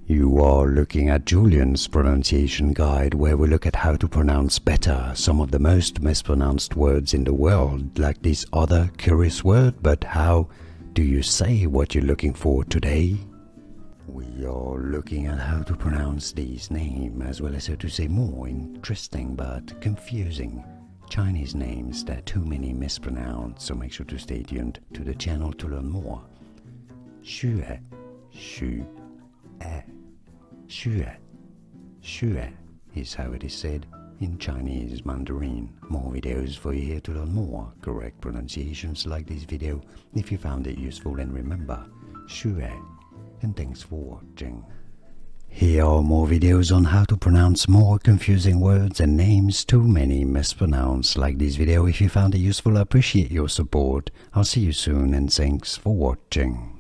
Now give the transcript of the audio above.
You are looking at Julian's pronunciation guide, where we look at how to pronounce better some of the most mispronounced words in the world, like this other curious word. But how do you say what you're looking for today? We are looking at how to pronounce these names, as well as how to say more interesting but confusing Chinese names that too many mispronounce, so make sure to stay tuned to the channel to learn more. Xue, Xue, Xue, Xue is how it is said in Chinese Mandarin. More videos for you here to learn more correct pronunciations like this video if you found it useful, and remember, Xue, and thanks for watching. Here are more videos on how to pronounce more confusing words and names too many mispronounced like this video. If you found it useful, I appreciate your support. I'll see you soon, and thanks for watching.